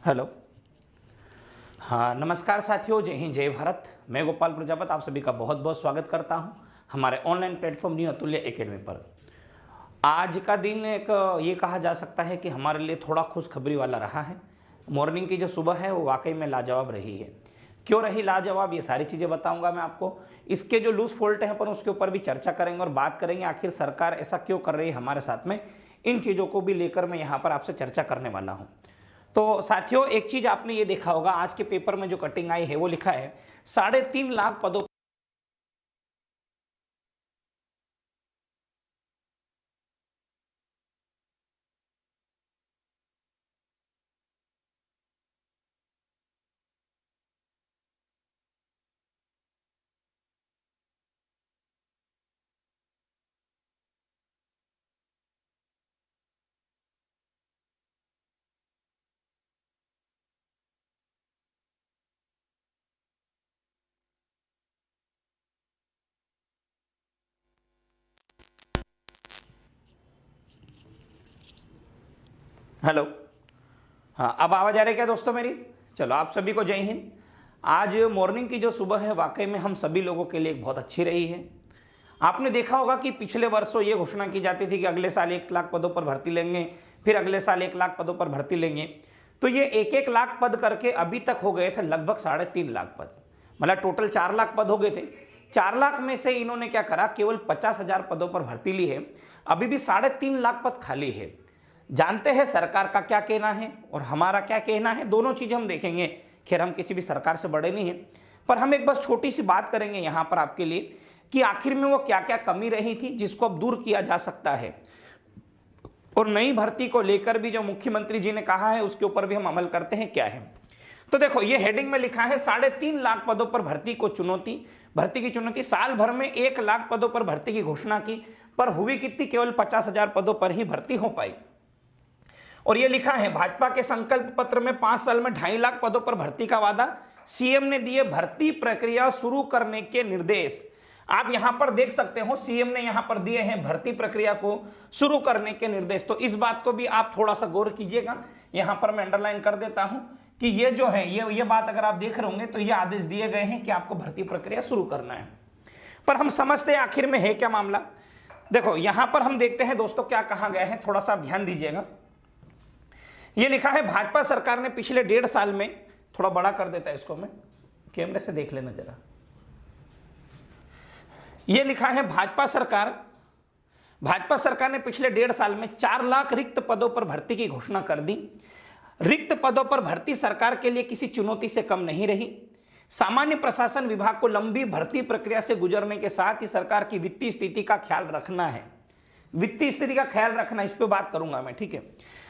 Hello. हाँ, नमस्कार साथियों, जय हिंद, जय भारत। मैं गोपाल प्रजापत आप सभी का बहुत बहुत स्वागत करता हूं हमारे ऑनलाइन प्लेटफॉर्म न्यू अतुल्य एकेडमी पर। आज का दिन एक ये कहा जा सकता है कि हमारे लिए थोड़ा खुशखबरी वाला रहा है। मॉर्निंग की जो सुबह है वो वाकई में लाजवाब रही है। क्यों रही लाजवाब, ये सारी चीज़ें बताऊंगा मैं आपको। इसके जो लूज फॉल्ट हैं पर उसके ऊपर भी चर्चा करेंगे और बात करेंगे आखिर सरकार ऐसा क्यों कर रही है हमारे साथ में। इन चीज़ों को भी लेकर मैं यहाँ पर आपसे चर्चा करने वाला हूँ। तो साथियों, एक चीज आपने ये देखा होगा, आज के पेपर में जो कटिंग आई है वो लिखा है 3.5 लाख पदों। हेलो। हाँ, अब आवाज आ रही है क्या दोस्तों मेरी? चलो, आप सभी को जय हिंद। आज मॉर्निंग की जो सुबह है वाकई में हम सभी लोगों के लिए बहुत अच्छी रही है। आपने देखा होगा कि पिछले वर्षों ये घोषणा की जाती थी कि अगले साल 1 लाख पदों पर भर्ती लेंगे, फिर अगले साल 1 लाख पदों पर भर्ती लेंगे। तो ये 1-1 लाख पद करके अभी तक हो गए थे लगभग 3.5 लाख पद, मतलब टोटल 4 लाख पद हो गए थे। 4 लाख में से इन्होंने क्या करा, केवल 50,000 पदों पर भर्ती ली है। अभी भी 3.5 लाख पद खाली है। जानते हैं सरकार का क्या कहना है और हमारा क्या कहना है, दोनों चीजें हम देखेंगे। खैर, हम किसी भी सरकार से बड़े नहीं हैं, पर हम एक बस छोटी सी बात करेंगे यहां पर आपके लिए कि आखिर में वो क्या क्या कमी रही थी जिसको अब दूर किया जा सकता है। और नई भर्ती को लेकर भी जो मुख्यमंत्री जी ने कहा है उसके ऊपर भी हम अमल करते हैं क्या है। तो देखो, ये हेडिंग में लिखा है 3.5 लाख पदों पर भर्ती को चुनौती, भर्ती की चुनौती। साल भर में 1 लाख पदों पर भर्ती की घोषणा की, पर हुई कितनी, केवल 50,000 पदों पर ही भर्ती हो पाई। और ये लिखा है भाजपा के संकल्प पत्र में 5 साल में 2.5 लाख पदों पर भर्ती का वादा, सीएम ने दिए भर्ती प्रक्रिया शुरू करने के निर्देश। आप यहां पर देख सकते हो, सीएम ने यहां पर दिए हैं भर्ती प्रक्रिया को शुरू करने के निर्देश। तो इस बात को भी आप थोड़ा सा गौर कीजिएगा। यहां पर मैं अंडरलाइन कर देता हूं कि ये जो है ये बात अगर आप देख रहे होंगे तो ये आदेश दिए गए हैं कि आपको भर्ती प्रक्रिया शुरू करना है। पर हम समझते हैं आखिर में है क्या मामला। देखो, यहां पर हम देखते हैं दोस्तों क्या कहा गया है, थोड़ा सा ध्यान दीजिएगा। ये लिखा है भाजपा सरकार ने पिछले 1.5 साल में, थोड़ा बड़ा कर देता है इसको, मैं कैमरे से देख लेना जरा। ये लिखा है भाजपा सरकार ने पिछले 1.5 साल में 4 लाख रिक्त पदों पर भर्ती की घोषणा कर दी। रिक्त पदों पर भर्ती सरकार के लिए किसी चुनौती से कम नहीं रही। सामान्य प्रशासन विभाग को लंबी भर्ती प्रक्रिया से गुजरने के साथ ही सरकार की वित्तीय स्थिति का ख्याल रखना है। वित्तीय स्थिति का ख्याल रखना, इस पे बात करूंगा मैं, ठीक है।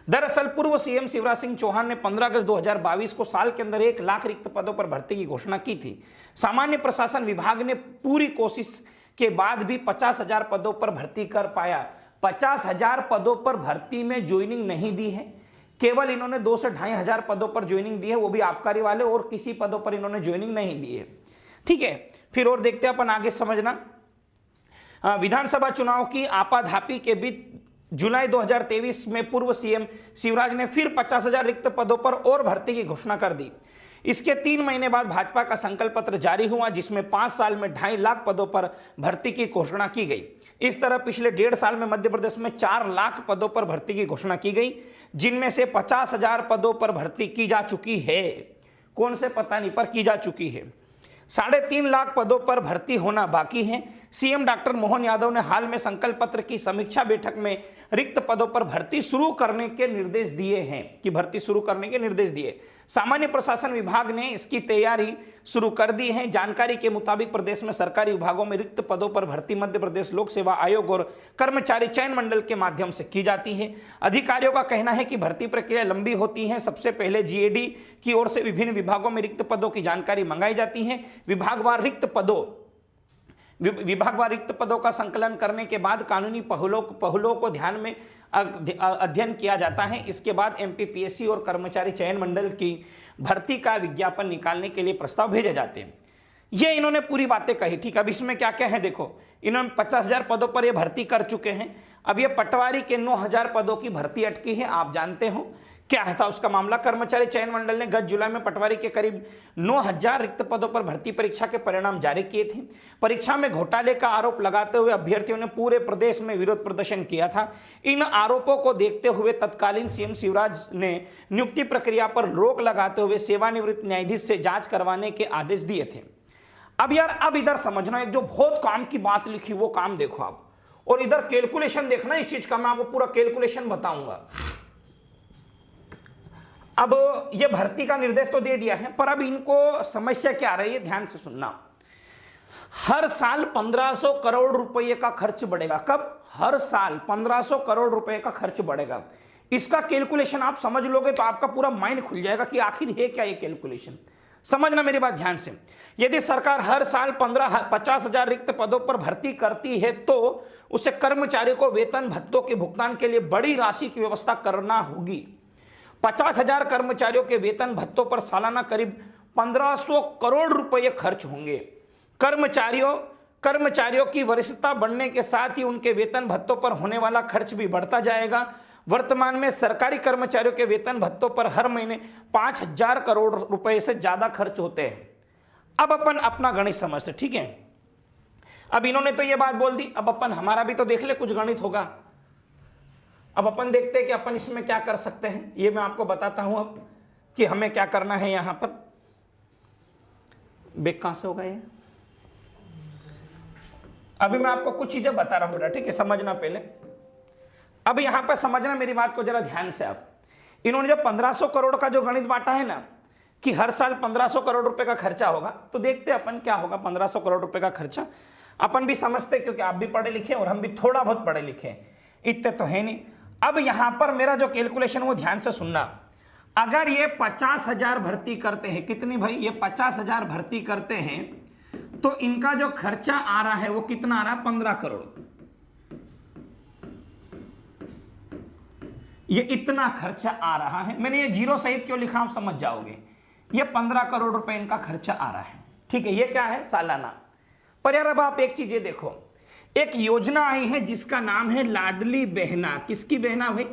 दरअसल पूर्व सीएम शिवराज सिंह चौहान ने 15 अगस्त 2022 को साल के अंदर 1 लाख रिक्त पदों पर भर्ती की घोषणा की थी। सामान्य प्रशासन विभाग ने पूरी कोशिश के बाद भी 50,000 पदों पर भर्ती कर पाया। 50,000 पदों पर भर्ती में ज्वाइनिंग नहीं दी है, केवल इन्होंने 2 से 2,500 पदों पर ज्वाइनिंग दी है, वो भी आबकारी वाले, और किसी पदों पर इन्होंने ज्वाइनिंग नहीं दी है, ठीक है। फिर और देखते हैं अपन आगे, समझना। विधानसभा चुनाव की आपाधापी के बीच जुलाई 2023 में पूर्व सीएम शिवराज ने फिर 50,000 रिक्त पदों पर और भर्ती की घोषणा कर दी। इसके 3 महीने बाद भाजपा का संकल्प पत्र जारी हुआ जिसमें 5 साल में 2.5 लाख पदों पर भर्ती की घोषणा की गई। इस तरह पिछले 1.5 साल में मध्य प्रदेश में 4 लाख पदों पर भर्ती की घोषणा की गई, जिनमें से 50,000 पदों पर भर्ती की जा चुकी है। कौन से पता नहीं, पर की जा चुकी है। 3.5 लाख पदों पर भर्ती होना बाकी है। सीएम डॉक्टर मोहन यादव ने हाल में संकल्प पत्र की समीक्षा बैठक में रिक्त पदों पर भर्ती शुरू करने के निर्देश दिए हैं, कि भर्ती शुरू करने के निर्देश दिए। सामान्य प्रशासन विभाग ने इसकी तैयारी शुरू कर दी है। जानकारी के मुताबिक प्रदेश में सरकारी विभागों में रिक्त पदों पर भर्ती मध्य प्रदेश लोक सेवा आयोग और कर्मचारी चयन मंडल के माध्यम से की जाती है। अधिकारियों का कहना है कि भर्ती प्रक्रिया लंबी होती है। सबसे पहले जीएडी की ओर से विभिन्न विभागों में रिक्त पदों की जानकारी मंगाई जाती है। विभागवार रिक्त पदों का संकलन करने के बाद कानूनी पहलुओं को ध्यान में अध्ययन किया जाता है। इसके बाद एमपीपीएससी और कर्मचारी चयन मंडल की भर्ती का विज्ञापन निकालने के लिए प्रस्ताव भेजे जाते हैं। ये इन्होंने पूरी बातें कही, ठीक। अब इसमें क्या क्या है देखो, इन्होंने 50,000 पदों पर ये भर्ती कर चुके हैं। अब ये पटवारी के 9,000 पदों की भर्ती अटकी है। आप जानते हो क्या था उसका मामला? कर्मचारी चयन मंडल ने गत जुलाई में पटवारी के करीब 9000 रिक्त पदों पर भर्ती परीक्षा के परिणाम जारी किए थे। परीक्षा में घोटाले का आरोप लगाते हुए अभ्यर्थियों ने पूरे प्रदेश में विरोध प्रदर्शन किया था। इन आरोपों को देखते हुए तत्कालीन सीएम शिवराज ने नियुक्ति प्रक्रिया पर रोक लगाते हुए सेवानिवृत्त न्यायाधीश से जांच करवाने के आदेश दिए थे। अब यार, अब इधर समझना, एक जो बहुत काम की बात लिखी वो काम देखो आप, और इधर कैलकुलेशन देखना इस चीज का। मैं आपको पूरा कैलकुलेशन बताऊंगा। अब ये भर्ती का निर्देश तो दे दिया है, पर अब इनको समस्या क्या आ रही है, ध्यान से सुनना। हर साल 1500 करोड़ रुपए का खर्च बढ़ेगा। कब? हर साल 1500 करोड़ रुपए का खर्च बढ़ेगा। इसका कैलकुलेशन आप समझ लोगे तो आपका पूरा माइंड खुल जाएगा कि आखिर है क्या ये कैलकुलेशन। समझना मेरी बात ध्यान से। यदि सरकार हर साल 50,000 रिक्त पदों पर भर्ती करती है तो उसे कर्मचारियों को वेतन भत्तों के भुगतान के लिए बड़ी राशि की व्यवस्था करना होगी। 50,000 कर्मचारियों के वेतन भत्तों पर सालाना करीब 1500 करोड़ रुपए खर्च होंगे। कर्मचारियों की वरिष्ठता बढ़ने के साथ ही उनके वेतन भत्तों पर होने वाला खर्च भी बढ़ता जाएगा। वर्तमान में सरकारी कर्मचारियों के वेतन भत्तों पर हर महीने 5,000 करोड़ रुपए से ज्यादा खर्च होते हैं। अब अपन अपना गणित समझते, ठीक है। अब इन्होंने तो ये बात बोल दी, अब अपन हमारा भी तो देख ले, कुछ गणित होगा। अब अपन देखते हैं कि अपन इसमें क्या कर सकते हैं। ये मैं आपको बताता हूं अब कि हमें क्या करना है। यहां पर बेग कहां से होगा ये? अभी मैं आपको कुछ चीजें बता रहा हूं बेटा, ठीक है, समझना पहले। अब यहां पर समझना मेरी बात को जरा ध्यान से आप। इन्होंने जो 1500 करोड़ का जो गणित बांटा है ना, कि हर साल 1500 करोड़ रुपए का खर्चा होगा, तो देखते हैं अपन क्या होगा। 1500 करोड़ रुपए का खर्चा अपन भी समझते, क्योंकि आप भी पढ़े लिखे और हम भी थोड़ा बहुत पढ़े लिखे, इतने तो है नहीं। अब यहां पर मेरा जो कैलकुलेशन वो ध्यान से सुनना। अगर ये 50,000 भर्ती करते हैं, कितनी भाई? ये 50,000 भर्ती करते हैं, तो इनका जो खर्चा आ रहा है वो कितना आ रहा है? 15 करोड़। ये इतना खर्चा आ रहा है। मैंने ये जीरो सहित क्यों लिखा आप समझ जाओगे। ये 15 करोड़ रुपए इनका खर्चा आ रहा है, ठीक है। ये क्या है? सालाना। पर यार अब आप एक चीज ये देखो, एक योजना आई है जिसका नाम है लाडली बहना। किसकी बहना भाई?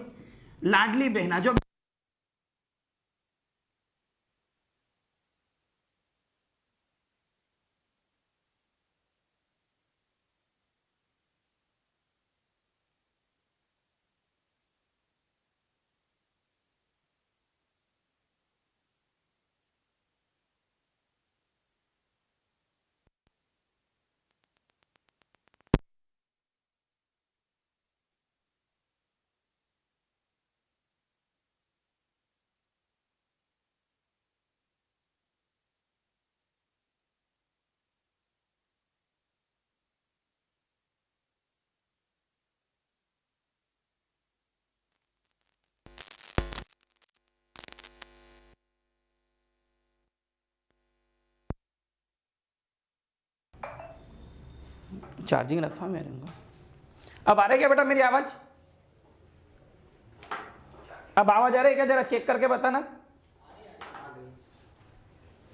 लाडली बहना। जो चार्जिंग रखवा मेरे को। अब आ रही क्या बेटा मेरी आवाज? अब आवाज आ रही है क्या? जरा चेक करके बताना।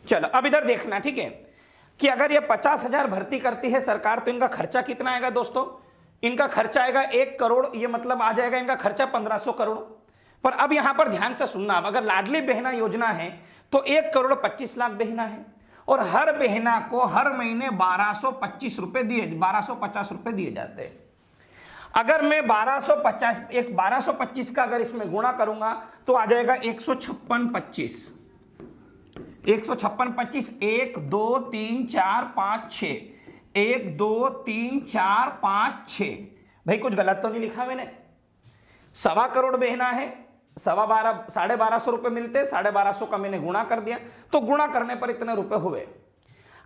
चलो अब इधर देखना, ठीक है, कि अगर ये 50,000 भर्ती करती है सरकार, तो इनका खर्चा कितना आएगा दोस्तों? इनका खर्चा आएगा 1 करोड़। ये मतलब आ जाएगा इनका खर्चा 1500 करोड़। पर अब यहां पर ध्यान से सुनना, अब अगर लाडली बहना योजना है तो 1 करोड़ 25 लाख बहना है, और हर बहना को हर महीने 1250 रुपए दिए, 1250 रुपए दिए जाते हैं। अगर मैं 1225 का अगर इसमें गुणा करूंगा तो आ जाएगा 156.25। 156.25 1 2 3 4 5 6, 1 2 3 4 5 6। भाई कुछ गलत तो नहीं लिखा मैंने? 1.25 करोड़ बहना है, 1250 रुपए मिलते, 1250 का मैंने गुणा कर दिया, तो गुणा करने पर इतने रुपए हुए।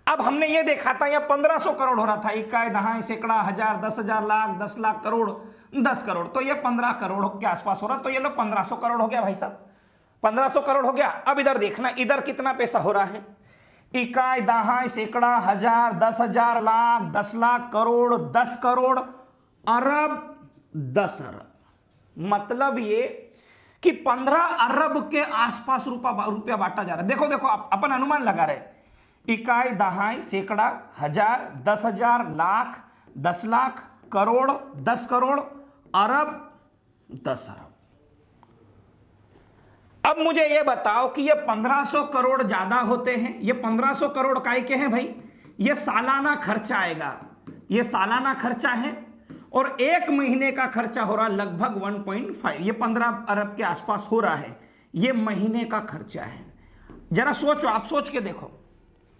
अब हमने ये देखा था यहाँ 1500 करोड़ हो रहा था, इकाई दहाई सैकड़ा हजार 10,000 लाख 10 लाख करोड़ 10 करोड़, तो ये 15 करोड़ के आसपास हो रहा। तो ये लो 1500 करोड़ हो गया भाई साहब, 1500 करोड़ हो गया। अब इधर देखना, इधर कितना पैसा हो रहा है? इकाई दहाई सैकड़ा हजार 10,000 लाख 10 लाख करोड़ 10 करोड़ अरब 10 अरब। मतलब ये कि 15 अरब के आसपास रुपया बांटा जा रहा है। देखो देखो अपन अनुमान लगा रहे, इकाई दहाई सैकड़ा हजार 10,000 लाख 10 लाख करोड़ 10 करोड़ अरब 10 अरब। अब मुझे ये बताओ कि ये 1500 करोड़ ज्यादा होते हैं, ये 1500 करोड़ काय के हैं भाई, ये सालाना खर्चा आएगा, ये सालाना खर्चा है और एक महीने का खर्चा हो रहा लगभग 1.5, ये 15 अरब के आसपास हो रहा है, ये महीने का खर्चा है। जरा सोचो, आप सोच के देखो,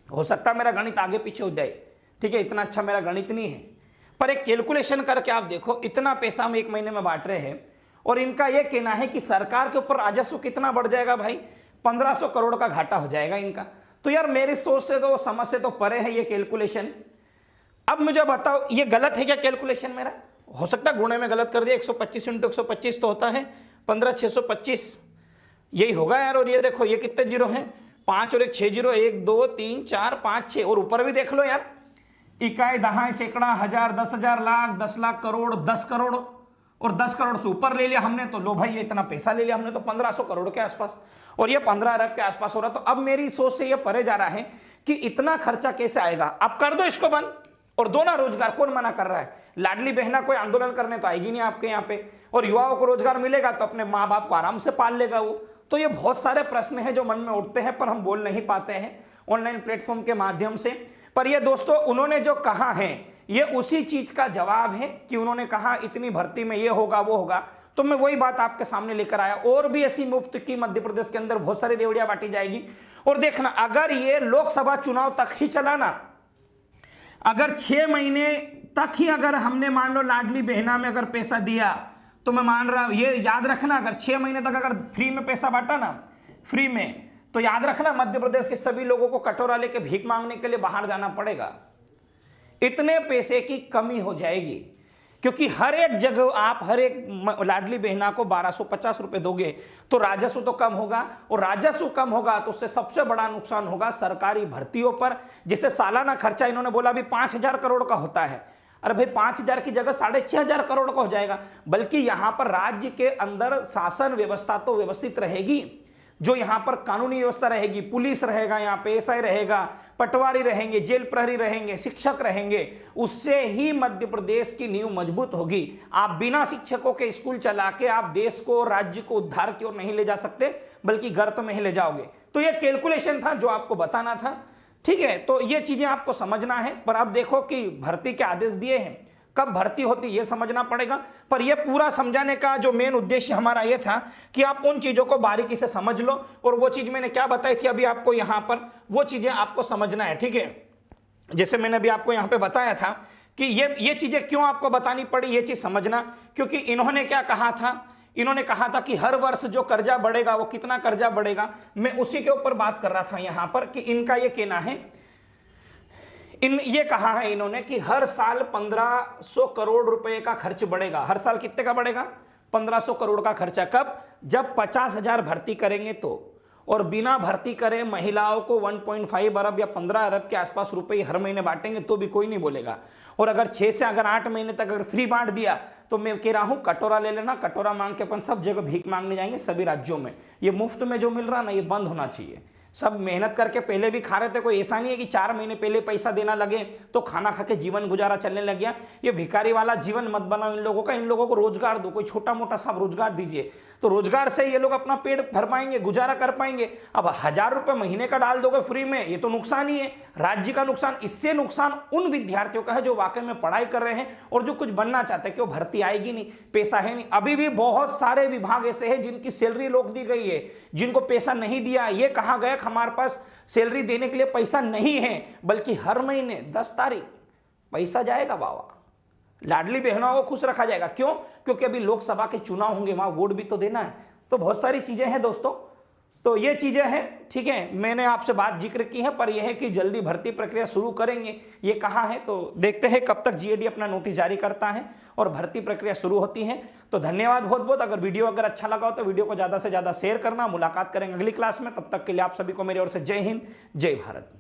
हो सकता है मेरा गणित आगे पीछे हो जाए, ठीक है, इतना अच्छा मेरा गणित नहीं है, पर एक कैलकुलेशन करके आप देखो, इतना पैसा हम एक महीने में बांट रहे हैं और इनका यह कहना है कि सरकार के ऊपर राजस्व कितना बढ़ जाएगा भाई, 1500 करोड़ का घाटा हो जाएगा इनका। तो यार मेरी सोच से तो, समझ से तो परे है ये कैलकुलेशन। अब मुझे बताओ ये गलत है क्या कैलकुलेशन मेरा? हो सकता है गुणे में गलत कर दिया, 125 × 125 तो होता है 15,625, यही होगा यार। और ये देखो ये कितने जीरो हैं, 5 और 1 6 जीरो, 1 2 3 4 5 6, और ऊपर भी देख लो यार, इकाई, दहाई, सैकड़ा, हजार, 10,000, लाख, 10 लाख, करोड़, 10 करोड़, और 10 करोड़ से ऊपर ले लिया हमने तो लो भाई, ये इतना पैसा ले लिया हमने तो 1500 करोड़ के आसपास, और ये 15 अरब के आसपास हो रहा। तो अब मेरी सोच से ये परे जा रहा है कि इतना खर्चा कैसे आएगा। अब कर दो इसको बंद और दो ना रोजगार, कौन मना कर रहा है? लाडली बहना कोई आंदोलन करने तो आएगी नहीं आपके यहाँ पे, और युवाओं को रोजगार मिलेगा तो अपने माँ बाप को आराम से पाल लेगा वो। तो ये बहुत सारे प्रश्न हैं जो मन में उठते हैं पर हम बोल नहीं पाते हैं ऑनलाइन प्लेटफॉर्म के माध्यम से। पर ये दोस्तों उन्होंने जो कहा है ये उसी चीज का जवाब है कि उन्होंने कहा इतनी भर्ती में ये होगा वो होगा, तो मैं वही बात आपके सामने लेकर आया। और भी ऐसी मुफ्त की मध्य प्रदेश के अंदर बहुत सारी रेवड़ियां बांटी जाएगी। और देखना अगर ये लोकसभा चुनाव तक ही चला ना, अगर 6 महीने तक ही अगर हमने मान लो लाडली बहना में अगर पैसा दिया, तो मैं मान रहा हूं, ये याद रखना, अगर 6 महीने तक अगर फ्री में पैसा बांटा ना, फ्री में, तो याद रखना मध्य प्रदेश के सभी लोगों को कटोरा लेके भीख मांगने के लिए बाहर जाना पड़ेगा। इतने पैसे की कमी हो जाएगी, क्योंकि हर एक जगह आप हर एक लाडली बहना को 1250 रुपए दोगे तो राजस्व तो कम होगा, और राजस्व कम होगा तो उससे सबसे बड़ा नुकसान होगा सरकारी भर्तियों पर, जिससे सालाना खर्चा इन्होंने बोला भी 5000 करोड़ का होता है। अरे भाई 5000 की जगह 6500 करोड़ का हो जाएगा। बल्कि यहां पर राज्य के अंदर शासन व्यवस्था तो व्यवस्थित रहेगी, जो यहां पर कानूनी व्यवस्था रहेगी, पुलिस रहेगा, यहाँ पे एसआई रहेगा, पटवारी रहेंगे, जेल प्रहरी रहेंगे, शिक्षक रहेंगे, उससे ही मध्य प्रदेश की नींव मजबूत होगी। आप बिना शिक्षकों के स्कूल चला के आप देश को, राज्य को उद्धार की ओर नहीं ले जा सकते, बल्कि गर्त में ही ले जाओगे। तो ये कैलकुलेशन था जो आपको बताना था, ठीक है। तो ये चीजें आपको समझना है। पर अब देखो कि भर्ती के आदेश दिए हैं, कब भर्ती होती ये समझना पड़ेगा। पर ये पूरा समझाने का जो मेन उद्देश्य हमारा ये था कि आप उन चीजों को बारीकी से समझ लो, और वो चीज मैंने क्या बताई थी अभी आपको यहाँ पर, वो चीजें आपको समझना है, ठीक है। जैसे मैंने अभी आपको यहाँ पे बताया था कि ये चीजें क्यों आपको बतानी पड़ी, ये चीज समझना। क्योंकि इन्होंने क्या कहा था, इन्होंने कहा था कि हर वर्ष जो कर्जा बढ़ेगा वो कितना कर्जा बढ़ेगा, मैं उसी के ऊपर बात कर रहा था यहाँ पर कि इनका ये कहना है, ये कहा है इन्होंने कि हर साल 1500 करोड़ रुपए का खर्च बढ़ेगा। हर साल कितने का बढ़ेगा? 1500 करोड़ का खर्चा। कब? जब 50,000 भर्ती करेंगे तो, और बिना भर्ती करे महिलाओं को 1.5 अरब या 15 अरब के आसपास रुपए हर महीने बांटेंगे तो भी कोई नहीं बोलेगा। और अगर 6 से अगर 8 महीने तक अगर फ्री बांट दिया तो मैं कह रहा हूं कटोरा ले लेना, कटोरा मांग के अपन सब जगह भीख मांगने जाएंगे सभी राज्यों में। ये मुफ्त में जो मिल रहा ना ये बंद होना चाहिए। सब मेहनत करके पहले भी खा रहे थे, कोई ऐसा नहीं है कि 4 महीने पहले पैसा देना लगे तो खाना खा के जीवन गुजारा चलने लग गया। ये भिखारी वाला जीवन मत बनाओ इन लोगों का, इन लोगों को रोजगार दो, कोई छोटा मोटा सा रोजगार दीजिए, तो रोजगार से ये लोग अपना पेट भर पाएंगे, गुजारा कर पाएंगे। अब 1000 रुपए महीने का डाल दोगे फ्री में, ये तो नुकसान ही है, राज्य का नुकसान। इससे नुकसान उन विद्यार्थियों का है जो वाकई में पढ़ाई कर रहे हैं और जो कुछ बनना चाहते हैं, क्यों भर्ती आएगी नहीं, पैसा है नहीं। अभी भी बहुत सारे विभाग ऐसे हैं जिनकी सैलरी रोक दी गई है, जिनको पैसा नहीं दिया। ये कहा गया हमारे पास सैलरी देने के लिए पैसा नहीं है, बल्कि हर महीने 10 तारीख पैसा जाएगा बाबा, लाडली बहनों को खुश रखा जाएगा। क्यों? क्योंकि अभी लोकसभा के चुनाव होंगे, वहां वोट भी तो देना है। तो बहुत सारी चीजें हैं दोस्तों, तो ये चीजें हैं, ठीक है। मैंने आपसे बात जिक्र की है, पर यह है कि जल्दी भर्ती प्रक्रिया शुरू करेंगे ये कहा है। तो देखते हैं कब तक जीएडी अपना नोटिस जारी करता है और भर्ती प्रक्रिया शुरू होती है। तो धन्यवाद बहुत बहुत। अगर वीडियो अगर अच्छा लगा हो तो वीडियो को ज्यादा से ज्यादा शेयर करना। मुलाकात करेंगे अगली क्लास में, तब तक के लिए आप सभी को मेरी ओर से जय हिंद, जय भारत।